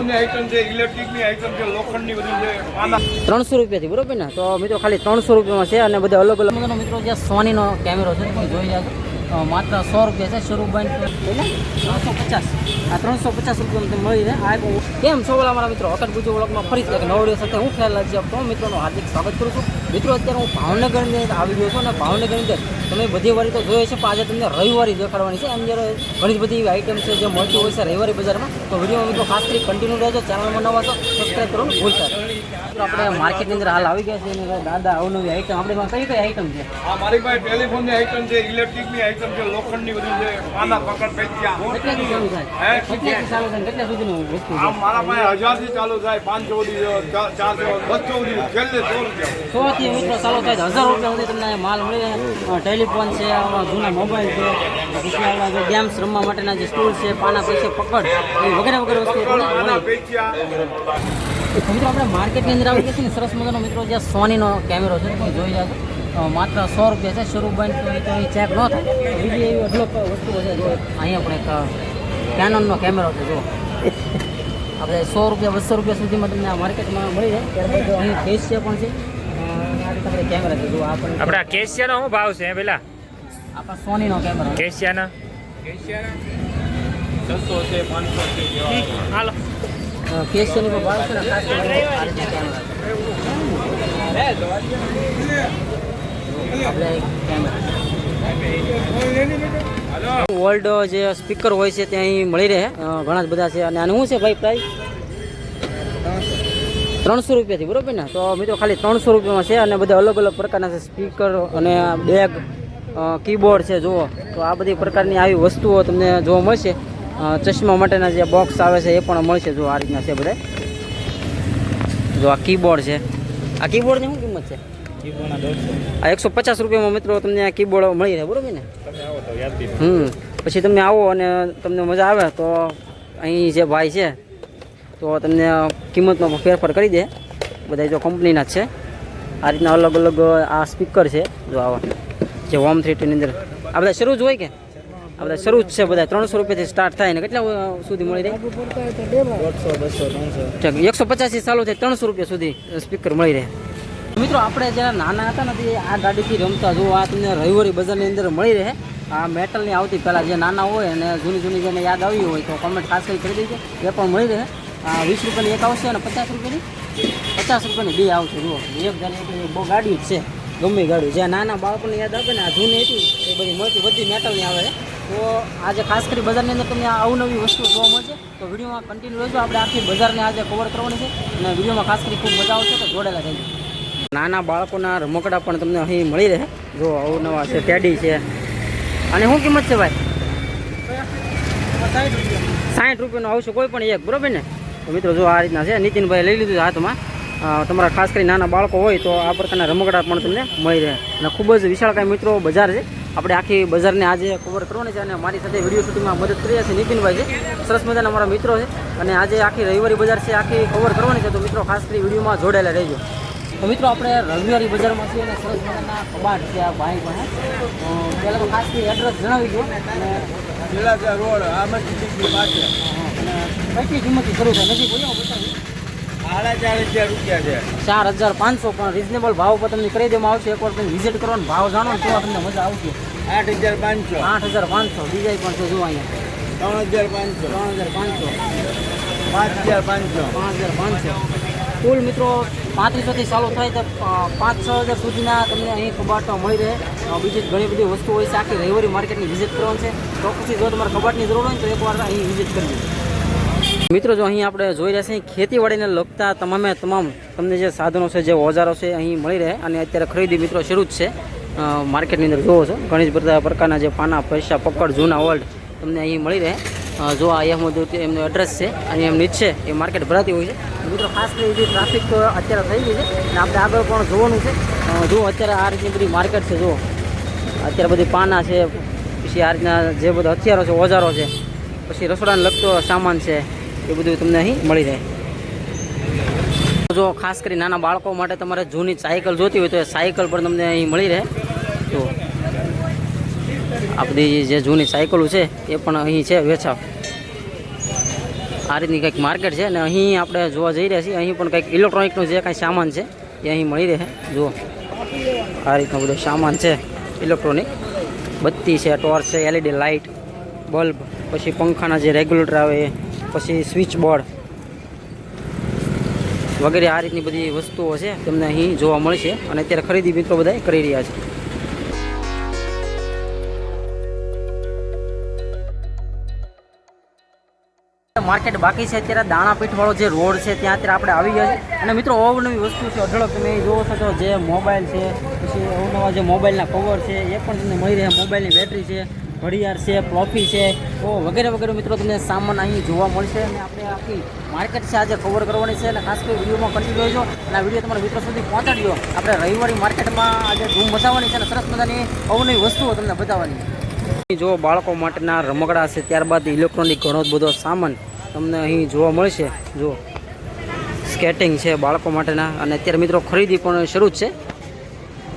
ટેલિફોનની item છે, ઇલેક્ટ્રિકની item છે, લોખંડની બધી છે. 300 રૂપિયાથી બરોબર ને? તો મિત્રો ખાલી 300 રૂપિયામાં છે અને બધા અલગ અલગ મિત્રો જે સોનીનો કેમેરો છે તમે જોઈ રહ્યા છો, માત્ર 100 રૂપિયા છે. શરૂ બંધ એટલે 350. આ 350 રૂપિયામાં તમને મળી રહે. આ કેમ છો બોલા મારા મિત્રો? અકટ ગુજુ વ્લોગમાં ફરી એક નવો વિડીયો સાથે હું ખ્યાલ લાગી આપતો મિત્રોનું હાર્દિક સ્વાગત કરું છું. મિત્રો અત્યારે હું ભાવનગરની અંદર આવી ગયો છું અને ભાવનગરની અંદર તમે બધી વારી તો જોઈએ છે, પણ આજે તમને રવિવારી દેખાડવાની છે. એમ જ્યારે ઘણી બધી એવી આઈટમ છે જે મળતી હોય છે રવિવારી બજારમાં. તો વિડીયો મિત્રો ખાસ કરી કન્ટિન્યુ રહેજો. ચેનલમાં નવા તો સબસ્ક્રાઈબ કરવાનું ભૂલતા નહીં. આપણે માર્કેટની અંદર હાલ આવી ગયા છે અને દાદા અવનવી આઈટમ આપણે કઈ કઈ આઈટમ છે? આ મારી પાસે ટેલિફોનની આઈટમ છે, ઇલેક્ટ્રિકની આઈટમ છે, લોખંડની બધી છે. પાના પકડ પૈસા કેટલાથી ચાલુ થાય? કેટલાથી ચાલુ થાય? કેટલા સુધીનું વસ્તુ? આ મારા પાસે 1000 થી ચાલુ થાય, 500 સુધી, 400, 200 સુધી, છેલ્લે 100 રૂપિયા. 100 થી મિત્રો ચાલુ થાય 1000 રૂપિયા સુધી તમને માલ મળી રહે. ટેલિફોન છે, આવા જૂના મોબાઈલ છે, પછી આવા જે ગેમ્સ રમવા માટેના જે સ્ટૂલ છે, પાના પૈસા પકડ વગેરે વગેરે વસ્તુ પાના પૈસા. મિત્રો આપણે માર્કેટની અંદર આવી ગયા છે ને, સરસ મજાનો મિત્રો જે સોનીનો કેમેરો છે તમે જોઈ રહ્યા છો, માત્ર 100 રૂપિયા છે. શરૂ બંધ તો અહીં ચેક ન થાય. બીજી એવી અઢળક વસ્તુઓ છે. જો અહીંયા પણ એક કેનોનનો કેમેરો છે. જો આપણે 100 રૂપિયા 200 રૂપિયા સુધીમાં તમને આ માર્કેટમાં મળી જાય. ત્યારબાદ અહીં કેશિયા પણ છે. આ રીતે આપણે કેમેરા છે. જો આપણા કેશિયાનો શું ભાવ છે પેલા? આપણા સોનીનો કેમેરો કેશિયાના 600 છે, 500 છે. હાલો કેશિયાની પણ ભાવ છે ને, ખાસ કરીને આ રીતે કેમેરા આપણે કેમેરા ઓલ્ડ જે સ્પીકર હોય છે ત્યાં અહીં મળી રહે. ઘણા જ બધા છે. અને આનું શું છે ભાઈ પ્રાઇસ? 300 રૂપિયાથી બરોબર ને? તો મિત્રો ખાલી 300 રૂપિયામાં છે અને બધા અલગ અલગ પ્રકારના છે સ્પીકર અને બેગ, કીબોર્ડ છે. જુઓ તો આ બધી પ્રકારની આવી વસ્તુઓ તમને જોવા મળશે. ચશ્મા માટેના જે બોક્સ આવે છે એ પણ મળશે. જો આ રીતના છે બધા. જો આ કીબોર્ડ છે. આ કીબોર્ડની શું કિંમત છે? આ 150 રૂપિયામાં મિત્રો તમને આ કીબોર્ડ મળી રહે બરોબર ને? પછી તમે આવો અને તમને મજા આવે તો અહીં જે ભાઈ છે તો તમને કિંમતમાં ફેરફાર કરી દે. બધા જો કંપનીના જ છે. આ રીતના અલગ અલગ આ સ્પીકર છે. જો આવા જે હોમ થિયેટરની અંદર આ બધા શરૂ જ હોય કે આ બધા શરૂ જ છે. બધા 300 રૂપિયાથી સ્ટાર્ટ થાય ને કેટલા સુધી મળી રહે? 150 થી ચાલુ થાય 300 રૂપિયા સુધી સ્પીકર મળી રહે. મિત્રો આપણે જ્યારે નાના હતા ને આ ગાડીથી રમતા. જો આ તમને રવિવારી બજારની અંદર મળી રહે. આ મેટલની આવતી પહેલાં જે નાના હોય અને જૂની જૂની જેને યાદ આવી હોય તો કોમેન્ટ ખાસ કરી દેજો. એ પણ મળી રહે. 20 રૂપિયાની એક આવશે અને 50 રૂપિયાની બે આવશે. જુઓ એક જાણી બહુ ગાડી જ છે, ગમે ગાડી. જ્યાં નાના બાળકોને યાદ આવે ને આ જૂની હતી એ બધી મળતી બધી મેટલની આવે છે. તો આજે ખાસ કરી બજારની અંદર તમને અવનવી વસ્તુ જોવા મળશે. તો વિડીયોમાં કન્ટિન્યુ રહેજો. આપણે આખી બજારને આજે કવર કરવાની છે અને વિડીયોમાં ખાસ કરી ખૂબ મજા આવશે. તો જોડેલા રહેજો. નાના બાળકોના રમકડા પણ તમને અહીં મળી રહે. જો અવનવા છે, ટેડી છે. અને શું કિંમત છે ભાઈ? 60 રૂપિયાનો આવશે કોઈ પણ એક બરોબર ને? તો મિત્રો જો આ રીતના છે. નીતિનભાઈ લઈ લીધું હાથમાં. તમારા ખાસ કરી નાના બાળકો હોય તો આ પ્રકારના રમકડા પણ તમને મળી રહે. અને ખૂબ જ વિશાળકાય મિત્રો બજાર છે. આપણે આખી બજારને આજે કવર કરવાની છે અને મારી સાથે વિડીયો શૂટિંગમાં મદદ કરી રહ્યા છે નીતિનભાઈ છે. સરસ મજાના અમારા મિત્રો છે અને આજે આખી રવિવારી બજાર છે આખી કવર કરવાની છે. તો મિત્રો ખાસ કરી વિડીયોમાં જોડાયેલા રહેજો. તો મિત્રો આપણે રવિવારી બજારમાં છીએ અને સરસ મજાના કબાટ છે આ ભાઈ પાસે. પહેલાં તો ખાસ કરી એડ્રેસ જણાવી દો. અને જિલ્લા રોડ આમદની પાસે. અને કઈ કિંમતથી શરૂ થાય નથી બોલ્યો? 4,500 રૂપિયા છે. 4,500 પણ રિઝનેબલ ભાવ પર તમને કરી દેવામાં આવશે. એકવાર તમે વિઝિટ કરો ને ભાવ જાણો ને તો તમને મજા આવશે. 8,500. 8,500 બીજા પણ છે. જો અહીંયા 3,500. 3,500 5,500 કુલ મિત્રો 3500 થી ચાલુ થાય તો 5-6 હજાર સુધીના તમને અહીં કબાટમાં મળી રહે. બીજી ઘણી બધી વસ્તુ હોય છે. આખી રવિવારી માર્કેટની વિઝિટ કરવાની છે. તો પછી જો તમારે કબાટની જરૂર હોય તો એકવાર અહીં વિઝિટ કરવી. મિત્રો જો અહીં આપણે જોઈ રહ્યા છીએ ખેતીવાડીને લગતા તમામ તમને જે સાધનો છે, જે ઓજારો છે અહીં મળી રહે. અને અત્યારે ખરીદી મિત્રો શરૂ જ છે માર્કેટની અંદર. જોવો છો ઘણી જ બધા પ્રકારના જે પાના પૈસા પકડ જૂના ઓલ્ડ તમને અહીં મળી રહે. જો આ અહેમદ એમનું એડ્રેસ છે અને એમ નીચે એ માર્કેટ ભરાતી હોય છે. મિત્રો ખાસ કરી જે ટ્રાફિક અત્યારે થઈ ગઈ છે અને આપણે આગળ પણ જોવાનું છે. જો અત્યારે આ રીતની બધી માર્કેટ છે. જો અત્યારે બધી પાના છે, પછી આ રીતના જે બધા હથિયારો છે, ઓજારો છે, પછી રસોડાને લગતો સામાન છે, એ બધું તમને અહીં મળી રહે. જો ખાસ કરી નાના બાળકો માટે તમારે જૂની સાયકલ જોતી હોય તો એ સાયકલ પણ તમને અહીં મળી રહે. તો આ બધી જે જૂની સાયકલો છે એ પણ અહીં છે વેચાવ. આ રીતની કંઈક માર્કેટ છે અને અહીં આપણે જોવા જઈ રહ્યા છીએ. અહીં પણ કંઈક ઇલેક્ટ્રોનિકનો જે કાંઈ સામાન છે એ અહીં મળી રહે. જુઓ આ રીતનો બધો સામાન છે ઇલેક્ટ્રોનિક. બત્તી છે, ટોર્ચ છે, LED લાઇટ, બલ્બ, પછી પંખાના જે રેગ્યુલેટર આવે એ, પછી સ્વિચ બોર્ડ વગેરે આ રીતની બધી વસ્તુઓ છે તમને અહીં જોવા મળશે. અને અત્યારે ખરીદી મિત્રો બધા કરી રહ્યા છે. માર્કેટ બાકી છે અત્યારે દાણાપીઠ વાળો જે રોડ છે ત્યાં અત્યારે આપણે આવી ગયા છે. અને મિત્રો અવનવી વસ્તુ છે અઢળક. તમે જોવો છો તો જે મોબાઈલ છે, પછી અવનવા જે મોબાઈલના કવર છે એ પણ તમને મળી રહે. મોબાઈલની બેટરી છે, ઘડિયાળ છે, પ્લોફી છે, તો વગેરે વગેરે મિત્રો તમને સામાન અહીં જોવા મળશે. અને આપણે આખી માર્કેટ છે આજે કવર કરવાની છે. અને ખાસ કરી વિડીયોમાં કન્ટિન્યુ રહેજો અને આ વિડીયો તમારા મિત્રો સુધી પહોંચાડ્યો. આપણે રવિવારી માર્કેટમાં આજે ધૂમ મચાવવાની છે અને સરસ મજાની અવનવી વસ્તુઓ તમને બતાવવાની. જો બાળકો માટેના રમકડા છે, ત્યારબાદ ઇલેક્ટ્રોનિક ઘણો બધો સામાન તમને અહીં જોવા મળશે. જો સ્કેટિંગ છે બાળકો માટેના. અને અત્યારે મિત્રો ખરીદી પણ શરૂ જ છે.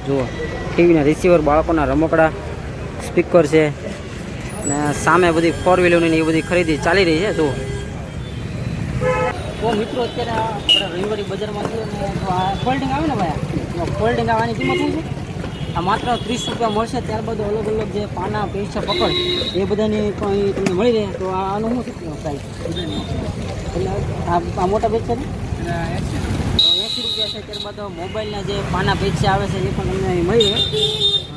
જુઓ ટીવીના રિસીવર, બાળકોના રમકડા, સ્પીકર છે અને સામે બધી 4 વ્હીલરની એ બધી ખરીદી ચાલી રહી છે. જુઓ તો મિત્રો અત્યારે આપણે રવિવારી બજારમાં છીએ અને આ ફોલ્ડિંગ આવે ને ભાઈ, ફોલ્ડિંગ આવવાની કિંમત શું છે? આ માત્ર 30 રૂપિયા મળશે. ત્યારબાદ અલગ અલગ જે પાના, પૈસા, પકડ એ બધાની પણ તમને મળી રહે. તો આનું શું છે પ્રાઇસ? એટલે આ મોટા પેજ છે ને 80 રૂપિયા છે. ત્યારબાદ મોબાઈલના જે પાના પૈસા આવે છે એ પણ તમને અહીં મળી રહે.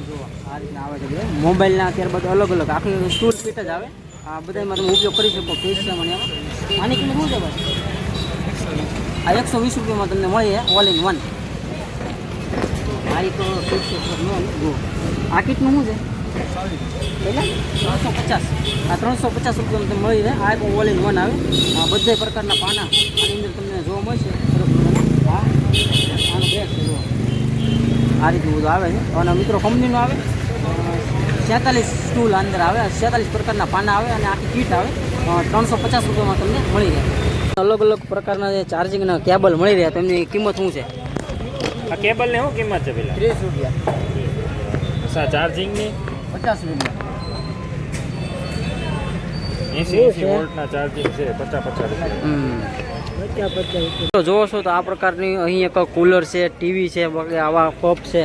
જુઓ આ રીતના આવે છે બધા મોબાઈલના. ત્યારબાદ અલગ અલગ આખી સ્ટૂલ પીટ જ આવે. આ બધામાં તમે ઉપયોગ કરી શકો. પૈસા મને આની કિંમત શું છે ભાઈ? આ 120 રૂપિયામાં તમને મળી રહે ઓલ ઇન વન. મારી તો જુઓ આ કીટનું શું છે? પહેલાં 350. આ 350 રૂપિયામાં તમને મળી રહે. આ એક ઓલ ઇન વન આવે. આ બધા પ્રકારના પાના આની અંદર તમને જોવા મળશે. હા આનો બેગ છે જુઓ આ રીતનું બધું આવે છે. અને મિત્રો કંપનીનું આવે 46 સ્ટૂલ અંદર આવે. 46 પ્રકારના પાના આવે અને આખી કીટ આવે. 350 રૂપિયામાં તમને મળી રહે. અલગ અલગ પ્રકારના જે ચાર્જિંગના કેબલ મળી રહ્યા. તો એમની કિંમત શું છે? આ કેબલની શું કિંમત છે પેલા? 30 રૂપિયા. ચાર્જિંગની 50 રૂપિયા. 80 વોલ્ટના ચાર્જિંગ છે 50 રૂપિયા. જોવો છો તો આ પ્રકારની અહીં એક કુલર છે, ટીવી છે, આવા કપ છે.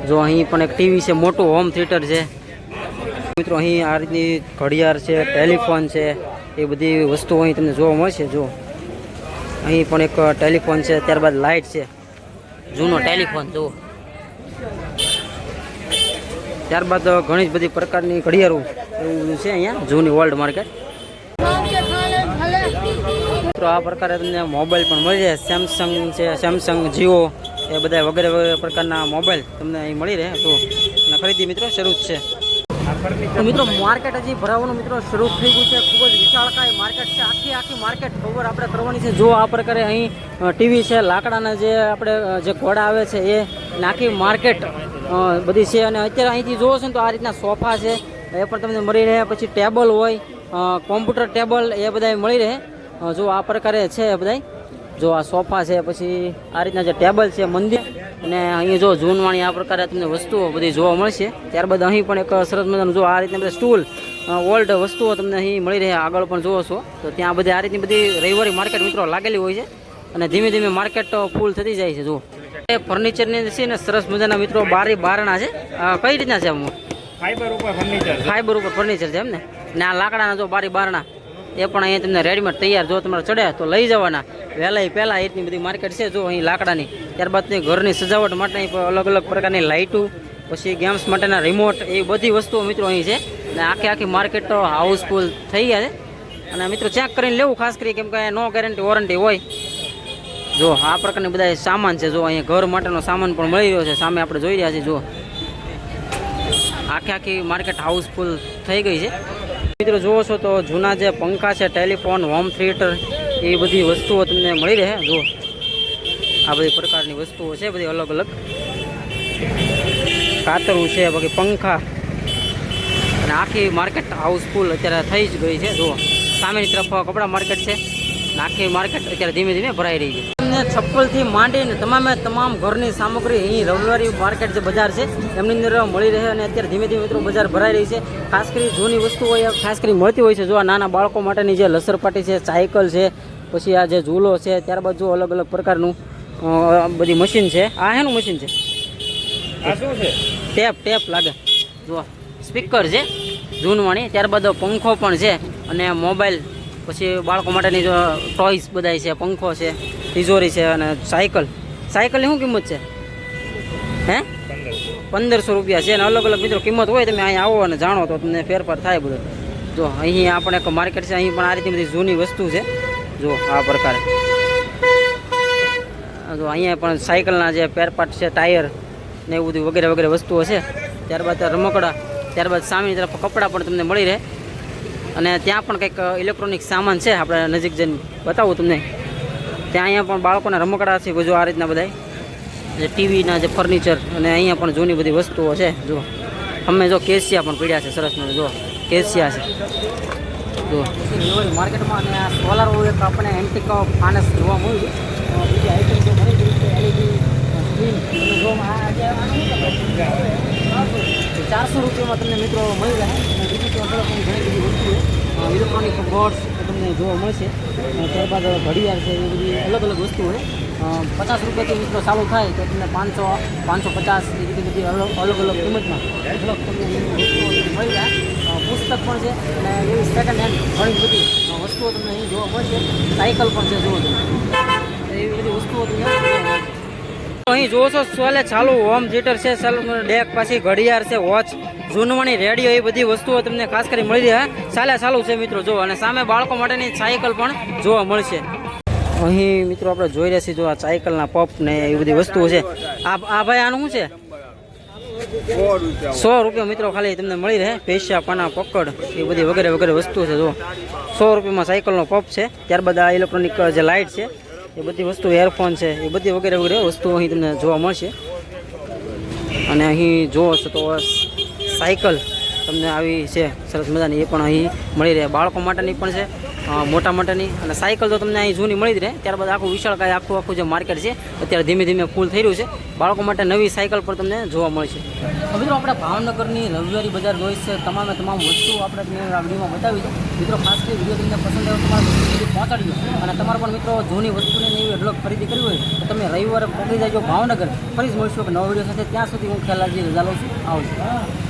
જો અહીં પણ એક ટીવી છે, મોટું હોમ થિયેટર છે. મિત્રો અહીં આ રીતની ઘડિયાળ છે, ટેલિફોન છે, એ બધી વસ્તુઓ અહીં તમને જોવા મળશે. જો અહીં પણ એક ટેલિફોન છે. ત્યારબાદ લાઇટ છે, જૂનો ટેલિફોન જુઓ. ત્યારબાદ ઘણી જ બધી પ્રકારની ઘડિયાળો એવું બધું છે અહીંયા જૂની વર્લ્ડ માર્કેટ. મિત્રો આ પ્રકારે તમને મોબાઈલ પણ મળી રહે. સેમસંગ છે, સેમસંગ, જીઓ એ બધા વગેરે વગેરે પ્રકારના મોબાઈલ તમને અહીં મળી રહે. તો અને ખરીદી મિત્રો શરૂ જ છે. તો મિત્રો માર્કેટ હજી ભરાવાનું મિત્રો શરૂ થઈ ગયું છે. ખૂબ જ વિશાળકાય માર્કેટ છે. આખી માર્કેટ કવર આપણે કરવાની છે. જો આ પ્રકારે અહીં ટીવી છે, લાકડાના જે આપણે જે ઘોડા આવે છે એ આખી માર્કેટ બધી છે. અને અત્યારે અહીંથી જોવો છો ને તો આ રીતના સોફા છે એ પણ તમને મળી રહે. પછી ટેબલ હોય, કોમ્પ્યુટર ટેબલ એ બધા મળી રહે. જો આ પ્રકારે છે બધા. જો આ સોફા છે, પછી આ રીતના જે ટેબલ છે, મંદિર. અને અહીં જો જૂનવાણી આ પ્રકારે તમને વસ્તુઓ બધી જોવા મળશે. ત્યારબાદ અહીં પણ એક સરસ મજાનું જો આ રીતના બધા સ્ટૂલ, ઓલ્ડ વસ્તુઓ તમને અહીં મળી રહે. આગળ પણ જોવો છો તો ત્યાં બધી આ રીતની બધી રવિવારી માર્કેટ મિત્રો લાગેલી હોય છે. અને ધીમે ધીમે માર્કેટ ફૂલ થતી જાય છે. જુઓ એ ફર્નિચરની છે ને સરસ મજાના મિત્રો બારી બારણા છે. કઈ રીતના છે? ફાઈબર ઉપર ફર્નિચર. ફાઈબર ઉપર ફર્નિચર છે એમ ને. આ લાકડાના જો બારી બારણા એ પણ અહીંયા તમને રેડીમેડ તૈયાર જો તમારે ચડે તો લઈ જવાના. વહેલા પહેલાં એટલી બધી માર્કેટ છે જો અહીં લાકડાની. ત્યારબાદ ઘરની સજાવટ માટેની અલગ અલગ પ્રકારની લાઇટો, પછી ગેમ્સ માટેના રિમોટ, એ બધી વસ્તુઓ મિત્રો અહીં છે. અને આખી માર્કેટ તો હાઉસફુલ થઈ ગયા છે. અને મિત્રો ચેક કરીને લેવું ખાસ કરી, કેમ કે નો ગેરંટી વોરંટી હોય. જો આ પ્રકારની બધા સામાન છે. જો અહીંયા ઘર માટેનો સામાન પણ મળી રહ્યો છે. સામે આપણે જોઈ રહ્યા છીએ. જો આખી માર્કેટ હાઉસફુલ થઈ ગઈ છે. મિત્રો જોવો છો તો જૂના જે પંખા છે, ટેલિફોન, હોમ થિયેટર એ બધી વસ્તુઓ તમને મળી રહે. જો આ બધી પ્રકારની વસ્તુઓ છે બધી અલગ અલગ. કાતરું છે, બાકી પંખા. અને આખી માર્કેટ હાઉસફુલ અત્યારે થઈ જ ગઈ છે. જુઓ સામેની તરફ કપડા માર્કેટ છે. આખી માર્કેટ અત્યારે ધીમે ધીમે ભરાઈ રહી છે. તમને ચપ્પલથી માંડીને તમામ ઘરની સામગ્રી અહીં રવિવારી માર્કેટ જે બજાર છે એમની અંદર મળી રહે અને અત્યારે ધીમે ધીમે મિત્રો બજાર ભરાઈ રહી છે. ખાસ કરી જૂની વસ્તુ હોય ખાસ કરી મળતી હોય છે. જો આ નાના બાળકો માટેની જે લસરપાટી છે, સાયકલ છે, પછી આ જે ઝૂલો છે, ત્યારબાદ જો અલગ અલગ પ્રકારનું બધી મશીન છે. આ શેનું મશીન છે? આ શું છે? ટેપ લાગે. જો સ્પીકર છે જૂનવાણી, ત્યારબાદ પંખો પણ છે અને મોબાઈલ, પછી બાળકો માટેની જો ટોયસ બધાય છે, પંખો છે, તિજોરી છે અને સાયકલની શું કિંમત છે? હે 1500 રૂપિયા છે અને અલગ અલગ મિત્રો કિંમત હોય. તમે અહીં આવો અને જાણો તો તમને ફેરફાર થાય બધું. જો અહીં આપણે એક માર્કેટ છે, અહીં પણ આ રીતની બધી જૂની વસ્તુ છે. જો આ પ્રકારે જો અહીંયા પણ સાયકલના જે પેરપાર્ટ છે, ટાયર ને એવું બધું વગેરે વગેરે વસ્તુઓ છે. ત્યારબાદ રમકડા, ત્યારબાદ સામેની તરફ કપડાં પણ તમને મળી રહે અને ત્યાં પણ કંઈક ઇલેક્ટ્રોનિક સામાન છે. આપણે નજીક જઈને બતાવું તમને. ત્યાં અહીંયા પણ બાળકોના રમકડા છે. જો આ રીતના બધા જે ટીવીના જે ફર્નિચર અને અહીંયા પણ જૂની બધી વસ્તુઓ છે. જો અમે જો કેસિયા પણ પીડ્યા છે સરસ મને. જો કેસિયા છે. જો માર્કેટમાં અને આ સોલાર એક આપણે એન્ટિક ફાનસ જોવા મળ્યું. બીજી આઈટમ જો મળી ગઈ છે એલઈડી સ્ક્રીન. તમે જો 400 રૂપિયામાં તમને મિત્રો મળી રહે. અને બીજી તો અલગ ઘણી બધી વસ્તુઓ ઇલેક્ટ્રોનિક બોર્ડ્સ તમને જોવા મળશે. ત્યારબાદ ઘડિયાળ છે, એ બધી અલગ અલગ વસ્તુઓ છે. 50 રૂપિયાથી મિત્રો ચાલુ થાય તો તમને 500, 550 એ રીતે બધી અલગ અલગ કિંમતમાં તમને વસ્તુઓ મળી જાય. પુસ્તક પણ છે અને એવી સેકન્ડ હેન્ડ ઘણી બધી વસ્તુઓ તમને અહીં જોવા મળશે. સાયકલ પણ છે, જુઓ તમે એવી બધી વસ્તુઓ તમને અહીં જોવો છો. સોલે ચાલુ હોમ થિયેટર છે, ડેક, પછી ઘડિયાળ છે, વોચ, જૂનવાણી રેડિયો, એ બધી વસ્તુઓ તમને ખાસ કરી મળી રહે. ચાલુ છે મિત્રો. જો અને સામે બાળકો માટેની સાયકલ પણ જોવા મળશે. અહીં મિત્રો આપણે જોઈ રહ્યા છીએ જો આ સાયકલના પપ ને એ બધી વસ્તુઓ છે. આ ભાઈ આનું શું છે? 100 રૂપિયા મિત્રો ખાલી તમને મળી રહે. પૈસા, પાના, પકડ એ બધી વગેરે વગેરે વસ્તુઓ છે. જો 100 રૂપિયામાં સાયકલનો પપ છે. ત્યારબાદ આ ઇલેક્ટ્રોનિક જે લાઇટ છે એ બધી વસ્તુ, એરફોન છે, એ બધી વગેરે વગેરે વસ્તુઓ અહીં તમને જોવા મળશે. અને અહીં જોવો છો તો સાયકલ તમને આવી છે સરસ મજાની, એ પણ અહીં મળી રહે. બાળકો માટેની પણ છે, મોટા માટેની. અને સાયકલ તો તમને અહીં જૂની મળી જ રહે. ત્યારબાદ આખું વિશાળકાય આખું જે માર્કેટ છે અત્યારે ધીમે ધીમે ફૂલ થઈ રહ્યું છે. બાળકો માટે નવી સાયકલ પણ તમને જોવા મળશે. મિત્રો આપણે ભાવનગરની રવિવારી બજાર જોઈ છે. તમામ વસ્તુઓ આપણે આ વિડીયોમાં બતાવી છે. મિત્રો ખાસ કરી વિડીયો તમને પસંદ આવ્યો તમારે સુધી પહોંચાડી દો. અને તમારે પણ મિત્રો જૂની વસ્તુને એવી અઢળક ખરીદી કરવી હોય તો તમે રવિવારે પકડી જાજો ભાવનગર. ફરી જ મળશું કે નવો વિડીયો સાથે. ત્યાં સુધી હું ખ્યાલ રાખી રજા લઉં છું. આવજો.